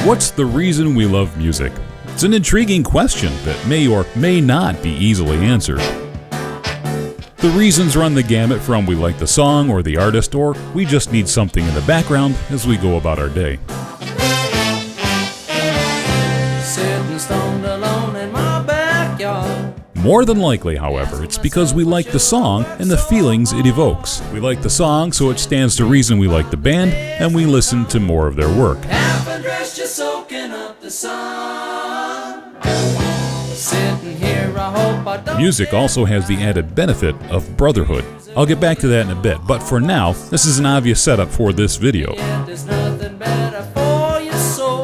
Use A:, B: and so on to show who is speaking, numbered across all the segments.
A: What's the reason we love music? It's an intriguing question that may or may not be easily answered. The reasons run the gamut from we like the song or the artist, or we just need something in the background as we go about our day.
B: Sitting stoned alone in my backyard.
A: More than likely, however, it's because we like the song and the feelings it evokes. We like the song, so it stands to reason we like the band, and we listen to more of their work.
B: Half undressed, just soaking up the sun. Sitting here, I hope I don't.
A: Music also has the added benefit of brotherhood. I'll get back to that in a bit, but for now, this is an obvious setup for this video.
B: Yeah, there's nothing better for your soul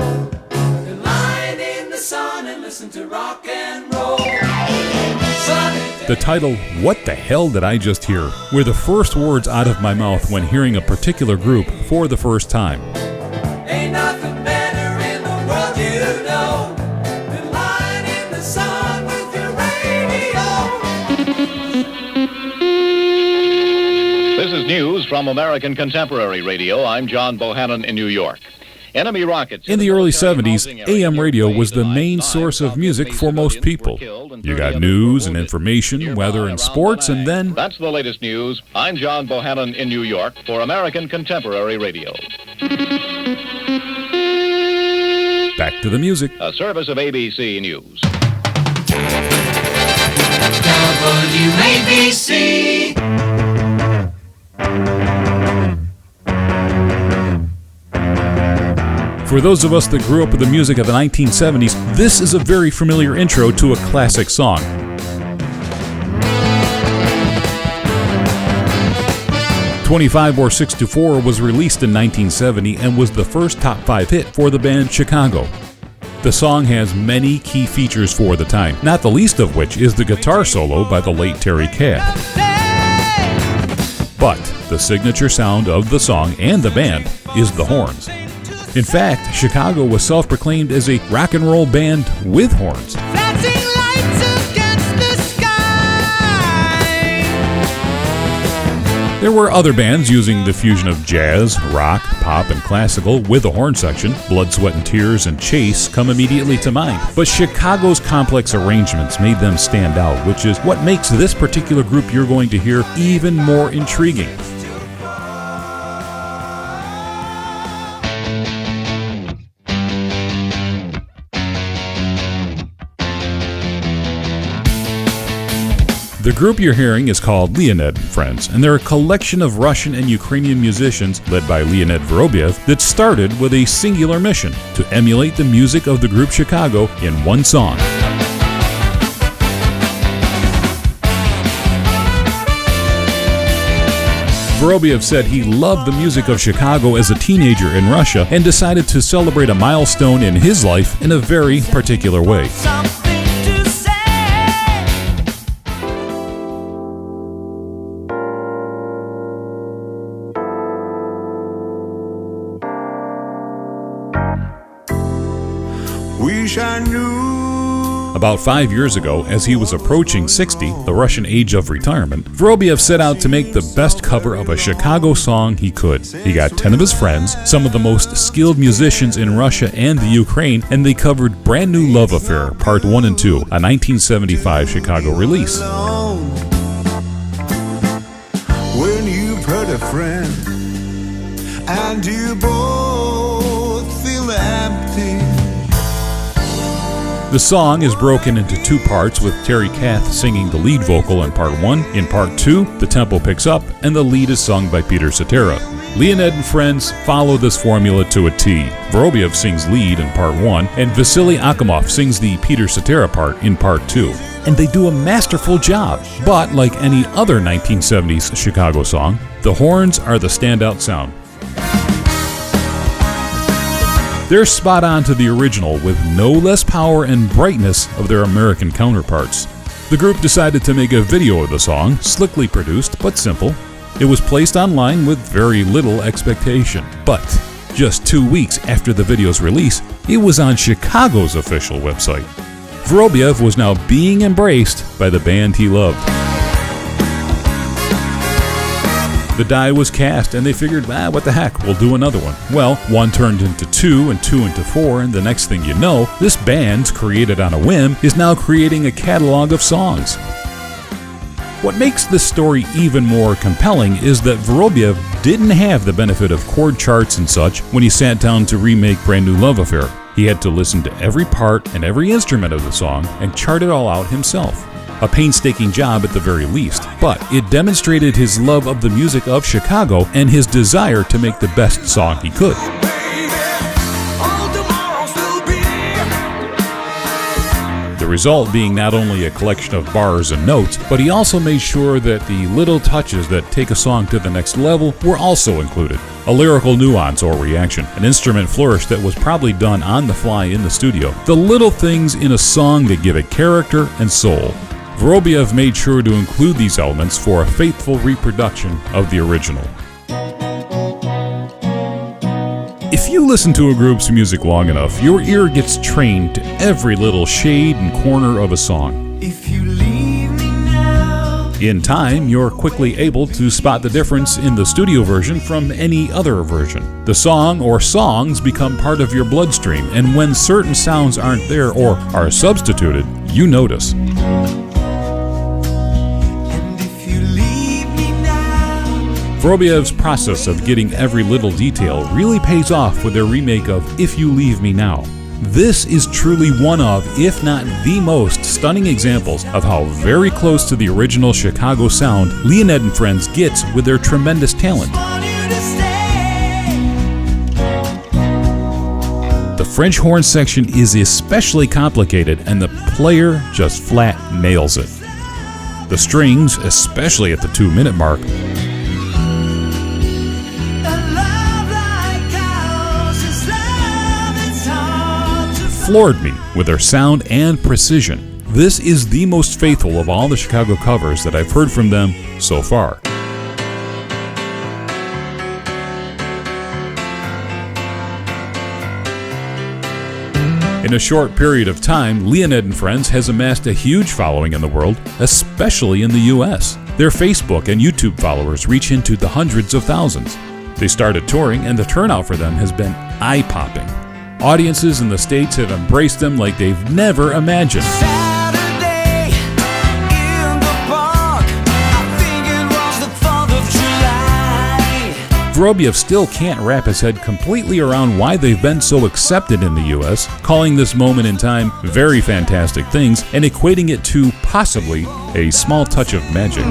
B: than lying in the sun and listen to rock and roll.
A: The title, What the Hell Did I Just Hear?, were the first words out of my mouth when hearing a particular group for the first time.
B: Ain't nothing better in the world, you know, than lying in the sun with your radio.
C: This is news from American Contemporary Radio. I'm John Bohannon in New York. Enemy rockets.
A: In the early 70s, AM radio was the main source of music for most people. You got news and information, weather and sports, and then...
C: That's the latest news. I'm John Bohannon in New York for American Contemporary Radio.
A: Back to the music.
C: A service of ABC News.
B: WABC.
A: For those of us that grew up with the music of the 1970s, this is a very familiar intro to a classic song. "25 or 6 to 4" was released in 1970 and was the first top 5 hit for the band Chicago. The song has many key features for the time, not the least of which is the guitar solo by the late Terry Kath. But the signature sound of the song and the band is the horns. In fact, Chicago was self-proclaimed as a rock and roll band with horns.
B: Flashing lights against the sky.
A: There were other bands using the fusion of jazz, rock, pop, and classical with a horn section. Blood, Sweat and Tears and Chase come immediately to mind. But Chicago's complex arrangements made them stand out, which is what makes this particular group you're going to hear even more intriguing. The group you're hearing is called Leonid Friends, and they're a collection of Russian and Ukrainian musicians led by Leonid Vorobyev that started with a singular mission: to emulate the music of the group Chicago in one song. Vorobyev said he loved the music of Chicago as a teenager in Russia and decided to celebrate a milestone in his life in a very particular way.
D: Wish I knew.
A: About 5 years ago, as he was approaching 60, the Russian age of retirement, Vorobyev set out to make the best cover of a Chicago song he could. He got 10 of his friends, some of the most skilled musicians in Russia and the Ukraine, and they covered Brand New Love Affair, Part 1 and 2, a 1975 Chicago release.
D: When you've hurt a friend and you both feel empty.
A: The song is broken into 2 parts, with Terry Kath singing the lead vocal in Part 1. In Part 2, the tempo picks up, and the lead is sung by Peter Cetera. Leonid and Friends follow this formula to a T. Vorobyev sings lead in Part 1, and Vasily Akhimov sings the Peter Cetera part in Part 2. And they do a masterful job. But like any other 1970s Chicago song, the horns are the standout sound. They're spot on to the original, with no less power and brightness of their American counterparts. The group decided to make a video of the song, slickly produced but simple. It was placed online with very little expectation. But just 2 weeks after the video's release, it was on Chicago's official website. Vorobyev was now being embraced by the band he loved. The die was cast and they figured, what the heck, we'll do another one. Well, one turned into two and two into four, and the next thing you know, this band, created on a whim, is now creating a catalog of songs. What makes this story even more compelling is that Vorobiev didn't have the benefit of chord charts and such when he sat down to remake Brand New Love Affair. He had to listen to every part and every instrument of the song and chart it all out himself. A painstaking job at the very least, but it demonstrated his love of the music of Chicago and his desire to make the best song he could. The result being not only a collection of bars and notes, but he also made sure that the little touches that take a song to the next level were also included. A lyrical nuance or reaction, an instrument flourish that was probably done on the fly in the studio. The little things in a song that give it character and soul. Vorobiev made sure to include these elements for a faithful reproduction of the original. If you listen to a group's music long enough, your ear gets trained to every little shade and corner of a song.
B: If you leave me now.
A: In time, you're quickly able to spot the difference in the studio version from any other version. The song or songs become part of your bloodstream, and when certain sounds aren't there or are substituted, you notice. Vorobiev's process of getting every little detail really pays off with their remake of If You Leave Me Now. This is truly one of, if not the most stunning examples of how very close to the original Chicago sound Leonid and Friends gets with their tremendous talent. The French horn section is especially complicated, and the player just flat nails it. The strings, especially at the 2-minute mark, floored me with their sound and precision. This is the most faithful of all the Chicago covers that I've heard from them so far. In a short period of time, Leonid and Friends has amassed a huge following in the world, especially in the US. Their Facebook and YouTube followers reach into the hundreds of thousands. They started touring, and the turnout for them has been eye-popping. Audiences in the States have embraced them like they've never imagined.
B: Saturday in the park, I think it was the 4th of July.
A: Vorobiev still can't wrap his head completely around why they've been so accepted in the US, calling this moment in time very fantastic things and equating it to possibly a small touch of magic.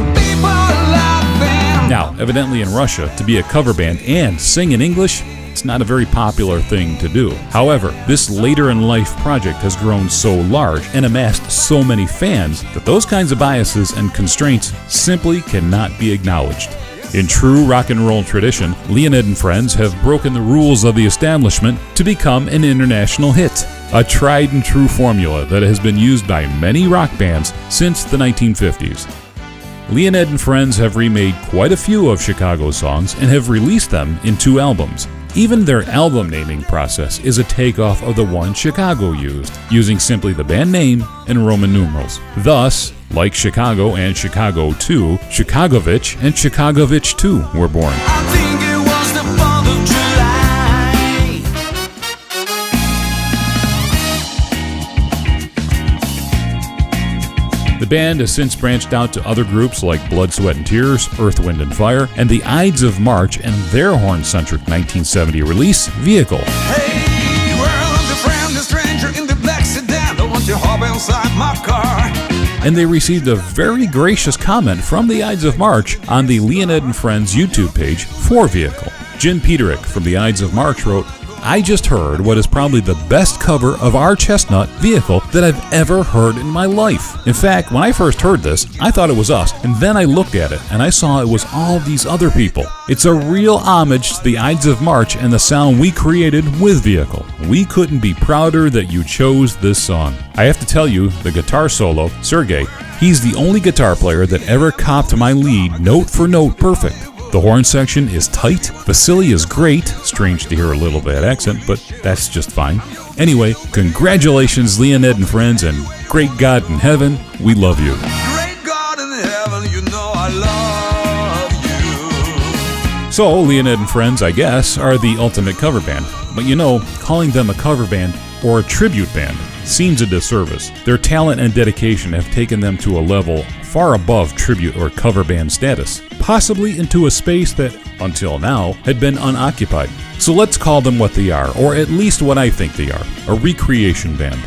A: Now, evidently in Russia, to be a cover band and sing in English, it's not a very popular thing to do. However, this later-in-life project has grown so large and amassed so many fans that those kinds of biases and constraints simply cannot be acknowledged. In true rock and roll tradition, Leonid and Friends have broken the rules of the establishment to become an international hit, a tried and true formula that has been used by many rock bands since the 1950s. Leonid and Friends have remade quite a few of Chicago's songs and have released them in 2 albums. Even their album naming process is a takeoff of the one Chicago used, using simply the band name and Roman numerals. Thus, like Chicago and Chicago 2, Chicagovich and Chicagovich 2 were born.
B: I think it was the 4th of July.
A: The band has since branched out to other groups like Blood, Sweat and Tears, Earth, Wind and Fire, and the Ides of March and their horn-centric 1970 release, Vehicle.
D: Hey, well, the friend, the stranger in the black sedan, don't want you hop inside my car.
A: And they received a very gracious comment from the Ides of March on the Leonid and Friends YouTube page for Vehicle. Jim Peterick from the Ides of March wrote, "I just heard what is probably the best cover of our Chestnut, Vehicle, that I've ever heard in my life. In fact, when I first heard this, I thought it was us, and then I looked at it and I saw it was all these other people. It's a real homage to the Ides of March and the sound we created with Vehicle. We couldn't be prouder that you chose this song." I have to tell you, the guitar solo, Sergey, he's the only guitar player that ever copped my lead note for note perfect. The horn section is tight, Vasily is great, strange to hear a little bad accent, but that's just fine. Anyway, congratulations Leonid and Friends, and great God in heaven, we love you.
D: Great God in heaven, you know I love you.
A: So, Leonid and Friends, I guess, are the ultimate cover band. But you know, calling them a cover band or a tribute band seems a disservice. Their talent and dedication have taken them to a level far above tribute or cover band status, possibly into a space that, until now, had been unoccupied. So let's call them what they are, or at least what I think they are, a recreation band.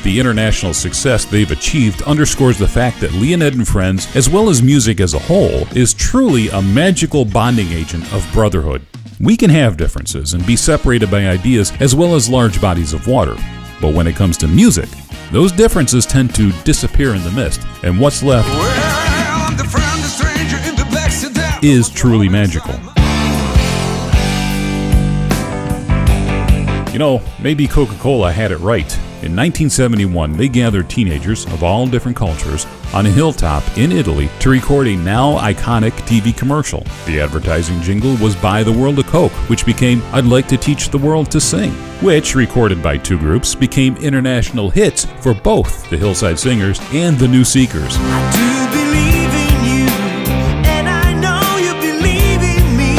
A: The international success they've achieved underscores the fact that Leonid and Friends, as well as music as a whole, is truly a magical bonding agent of brotherhood. We can have differences and be separated by ideas as well as large bodies of water. But when it comes to music, those differences tend to disappear in the mist, and what's left is truly magical. You know, maybe Coca-Cola had it right. In 1971, they gathered teenagers of all different cultures on a hilltop in Italy to record a now iconic TV commercial. The advertising jingle was By the World of Coke, which became I'd Like to Teach the World to Sing, which, recorded by two groups, became international hits for both the Hillside Singers and the New Seekers.
B: I do believe in you, and I know you believe in me.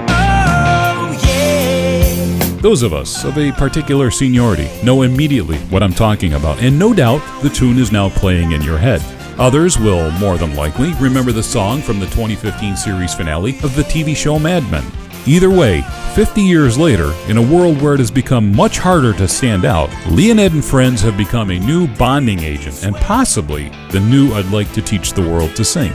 B: Oh, yeah.
A: Those of us of a particular seniority know immediately what I'm talking about, and no doubt the tune is now playing in your head. Others will, more than likely, remember the song from the 2015 series finale of the TV show Mad Men. Either way, 50 years later, in a world where it has become much harder to stand out, Leonid and Friends have become a new bonding agent and possibly the new I'd Like to Teach the World to Sing.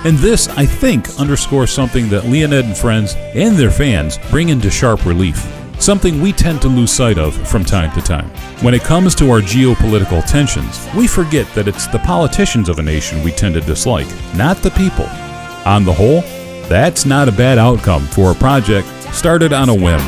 A: And this, I think, underscores something that Leonid and Friends and their fans bring into sharp relief. Something we tend to lose sight of from time to time. When it comes to our geopolitical tensions, we forget that it's the politicians of a nation we tend to dislike, not the people. On the whole, that's not a bad outcome for a project started on a whim.